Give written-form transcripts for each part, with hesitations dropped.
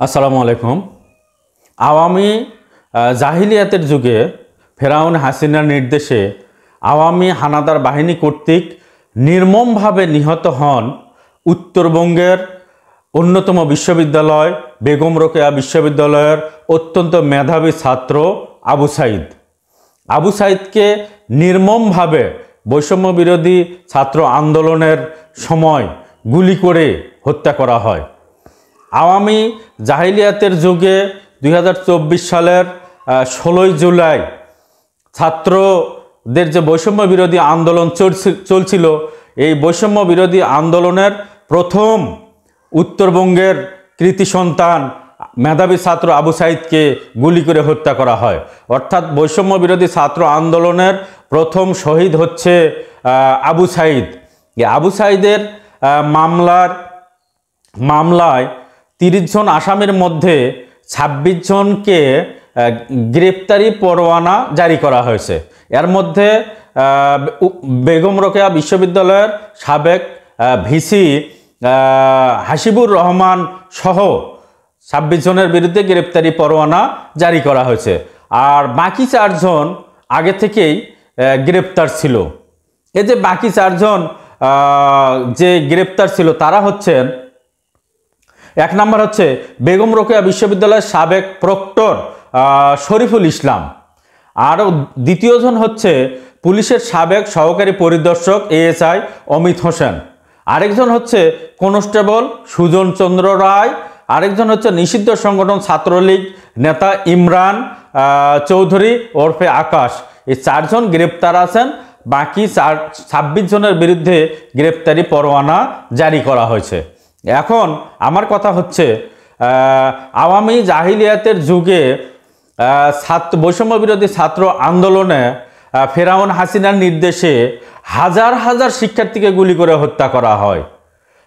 আসসালামু আলাইকুম। আওয়ামী জাহিলিয়াতের যুগে ফেরাউন হাসিনার নির্দেশে আওয়ামী হানাদার বাহিনী কর্তৃক নির্মমভাবে নিহত হন উত্তরবঙ্গের অন্যতম বিশ্ববিদ্যালয় বেগম রোকেয়া বিশ্ববিদ্যালয়ের অত্যন্ত মেধাবী ছাত্র আবু সাঈদ। আবু সাঈদকে নির্মমভাবে বৈষম্য বিরোধী ছাত্র আন্দোলনের সময় গুলি করে হত্যা করা হয়। আওয়ামী জাহিলিয়াতের যুগে 2024 সালের 16 জুলাই ছাত্রদের যে বৈষম্য বিরোধী আন্দোলন চলছিল, এই বৈষম্য বিরোধী আন্দোলনের প্রথম উত্তরবঙ্গের কৃতি সন্তান মেধাবী ছাত্র আবু সাঈদকে গুলি করে হত্যা করা হয়। অর্থাৎ বৈষম্য বিরোধী ছাত্র আন্দোলনের প্রথম শহীদ হচ্ছে আবু সাঈদ। আবু সাঈদের মামলায় 30 জন আসামির মধ্যে 26 জনকে গ্রেপ্তারি পরোয়ানা জারি করা হয়েছে। এর মধ্যে বেগম রোকেয়া বিশ্ববিদ্যালয়ের সাবেক ভিসি হাসিবুর রহমান সহ 26 জনের বিরুদ্ধে গ্রেপ্তারি পরোয়ানা জারি করা হয়েছে। আর বাকি 4 জন আগে থেকেই গ্রেপ্তার ছিল। এই যে বাকি 4 জন যে গ্রেপ্তার ছিল তারা হচ্ছেন, এক নম্বর হচ্ছে বেগম রোকেয়া বিশ্ববিদ্যালয়ের সাবেক প্রক্টর শরীফুল ইসলাম। আর দ্বিতীয় জন হচ্ছে পুলিশের সাবেক সহকারী পরিদর্শক এএসআই অমিত হোসেন। আরেকজন হচ্ছে কনস্টেবল সুজন চন্দ্র রায়। আরেকজন হচ্ছে নিষিদ্ধ সংগঠন ছাত্রলীগ নেতা ইমরান চৌধুরী ওরফে আকাশ। এই 4 জন গ্রেপ্তার আছেন। বাকি 26 জনের বিরুদ্ধে গ্রেপ্তারি পরোয়ানা জারি করা হয়েছে। এখন আমার কথা হচ্ছে, আওয়ামী জাহিলিয়াতের যুগে বৈষম্য বিরোধী ছাত্র আন্দোলনে ফেরাউন হাসিনার নির্দেশে হাজার হাজার শিক্ষার্থীকে গুলি করে হত্যা করা হয়।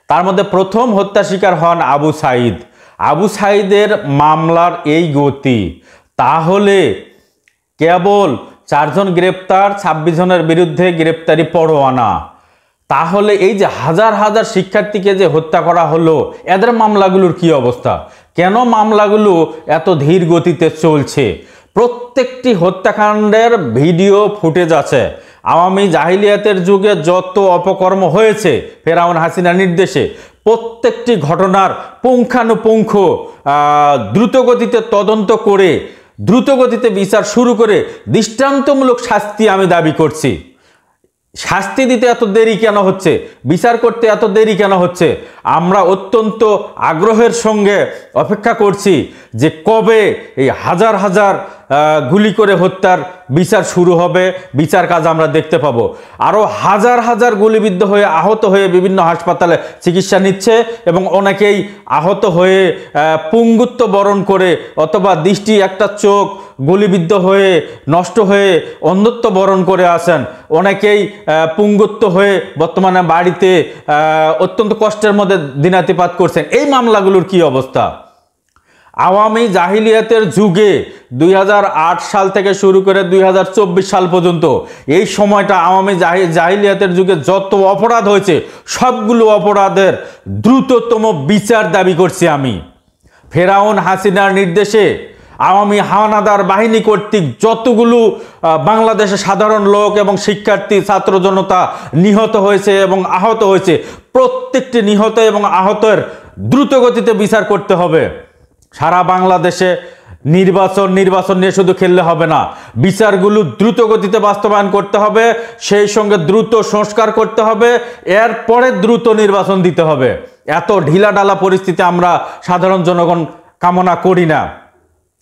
তার মধ্যে প্রথম হত্যা শিকার হন আবু সাঈদ। আবু সাঈদের মামলার এই গতি, তাহলে কেবল 4 জন গ্রেপ্তার, 26 জনের বিরুদ্ধে গ্রেপ্তারি পরোয়ানা, তাহলে এই যে হাজার হাজার শিক্ষার্থীকে যে হত্যা করা হলো, এদের মামলাগুলোর কি অবস্থা? কেন মামলাগুলো এত ধীর গতিতে চলছে? প্রত্যেকটি হত্যাকাণ্ডের ভিডিও ফুটেজ আছে। আওয়ামী জাহিলিয়াতের যুগে যত অপকর্ম হয়েছে ফেরাউন হাসিনার নির্দেশে, প্রত্যেকটি ঘটনার পুঙ্খানুপুঙ্খ দ্রুতগতিতে তদন্ত করে দ্রুতগতিতে বিচার শুরু করে দৃষ্টান্তমূলক শাস্তি আমি দাবি করছি। শাস্তি দিতে এত দেরি কেন হচ্ছে? বিচার করতে এত দেরি কেন হচ্ছে? আমরা অত্যন্ত আগ্রহের সঙ্গে অপেক্ষা করছি যে কবে এই হাজার হাজার গুলি করে হত্যার বিচার শুরু হবে, বিচার কাজ আমরা দেখতে পাবো। আরও হাজার হাজার গুলিবিদ্ধ হয়ে আহত হয়ে বিভিন্ন হাসপাতালে চিকিৎসা নিচ্ছে এবং অনেকেই আহত হয়ে পঙ্গুত্ব বরণ করে অথবা দৃষ্টি একটা চোখ গুলিবিদ্ধ হয়ে নষ্ট হয়ে অন্ধত্ব বরণ করে আছেন। অনেকেই পঙ্গুত্ব হয়ে বর্তমানে বাড়িতে অত্যন্ত কষ্টের মধ্যে দিনাতিপাত করছেন। এই মামলাগুলোর কি অবস্থা? আওয়ামী জাহিলিয়াতের যুগে 2008 সাল থেকে শুরু করে 2024 সাল পর্যন্ত এই সময়টা আওয়ামী জাহিলিয়াতের যুগে যত অপরাধ হয়েছে সবগুলো অপরাধের দ্রুততম বিচার দাবি করছি আমি। ফেরাউন হাসিনার নির্দেশে আওয়ামী হানাদার বাহিনী কর্তৃক যতগুলো বাংলাদেশের সাধারণ লোক এবং শিক্ষার্থী ছাত্র জনতা নিহত হয়েছে এবং আহত হয়েছে, প্রত্যেকটি নিহত এবং আহতের দ্রুতগতিতে বিচার করতে হবে। সারা বাংলাদেশে নির্বাচন নিয়ে শুধু খেললে হবে না, বিচারগুলো দ্রুত গতিতে বাস্তবায়ন করতে হবে, সেই সঙ্গে দ্রুত সংস্কার করতে হবে, এরপরে দ্রুত নির্বাচন দিতে হবে। এত ঢিলাঢালা পরিস্থিতি আমরা সাধারণ জনগণ কামনা করি না।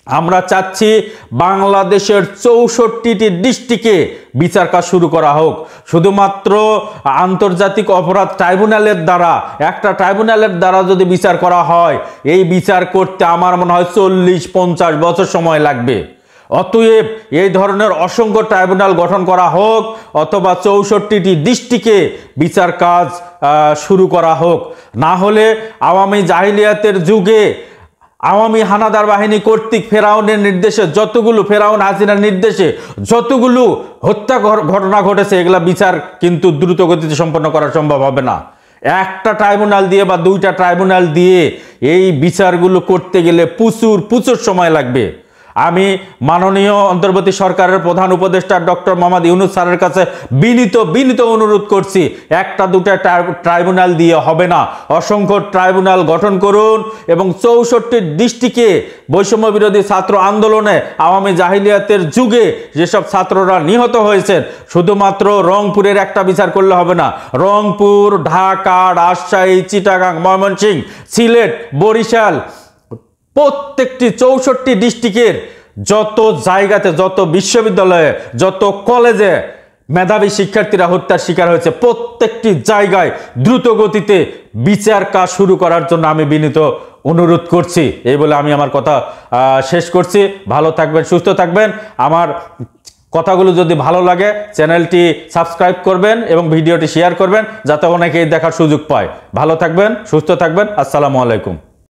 আমরা চাচ্ছি বাংলাদেশের 64টি ডিস্ট্রিক্টে বিচার কাজ শুরু করা হোক। শুধুমাত্র আন্তর্জাতিক অপরাধ ট্রাইব্যুনালের দ্বারা, একটা ট্রাইব্যুনালের দ্বারা যদি বিচার করা হয়, এই বিচার করতে আমার মনে হয় 40-50 বছর সময় লাগবে। অতএব এই ধরনের অসংখ্য ট্রাইব্যুনাল গঠন করা হোক অথবা 64টি ডিস্ট্রিক্টে বিচার কাজ শুরু করা হোক। না হলে আওয়ামী জাহিলিয়াতের যুগে আওয়ামী হানাদার বাহিনী কর্তৃক ফেরাউনের নির্দেশে ফেরাউন হাসিনার নির্দেশে যতগুলো হত্যা ঘটনা ঘটেছে, এগুলা বিচার কিন্তু দ্রুত গতিতে সম্পন্ন করা সম্ভব হবে না। একটা ট্রাইব্যুনাল দিয়ে বা দুইটা ট্রাইব্যুনাল দিয়ে এই বিচারগুলো করতে গেলে প্রচুর সময় লাগবে। আমি মাননীয় অন্তর্বর্তী সরকারের প্রধান উপদেষ্টা ডক্টর মোহাম্মদ ইউনূস স্যারের কাছে বিনীত অনুরোধ করছি, একটা দুটা ট্রাইব্যুনাল দিয়ে হবে না, অসংখ্য ট্রাইব্যুনাল গঠন করুন এবং 64 ডিস্ট্রিক্টে বৈষম্য বিরোধী ছাত্র আন্দোলনে আওয়ামী জাহিলিয়াতের যুগে যেসব ছাত্ররা নিহত হয়েছেন, শুধুমাত্র রংপুরের একটা বিচার করলে হবে না, রংপুর, ঢাকা, রাজশাহী, চিটাগাং, ময়মনসিংহ, সিলেট, বরিশাল, প্রত্যেকটি 64 ডিস্ট্রিক্টের যত জায়গাতে, যত বিশ্ববিদ্যালয়ে, যত কলেজে মেধাবী শিক্ষার্থীরা হত্যার শিকার হয়েছে, প্রত্যেকটি জায়গায় দ্রুত গতিতে বিচার কাজ শুরু করার জন্য আমি বিনীত অনুরোধ করছি। এই বলে আমি আমার কথা শেষ করছি। ভালো থাকবেন, সুস্থ থাকবেন। আমার কথাগুলো যদি ভালো লাগে চ্যানেলটি সাবস্ক্রাইব করবেন এবং ভিডিওটি শেয়ার করবেন যাতে অনেকেই দেখার সুযোগ পায়। ভালো থাকবেন, সুস্থ থাকবেন। আসসালামু আলাইকুম।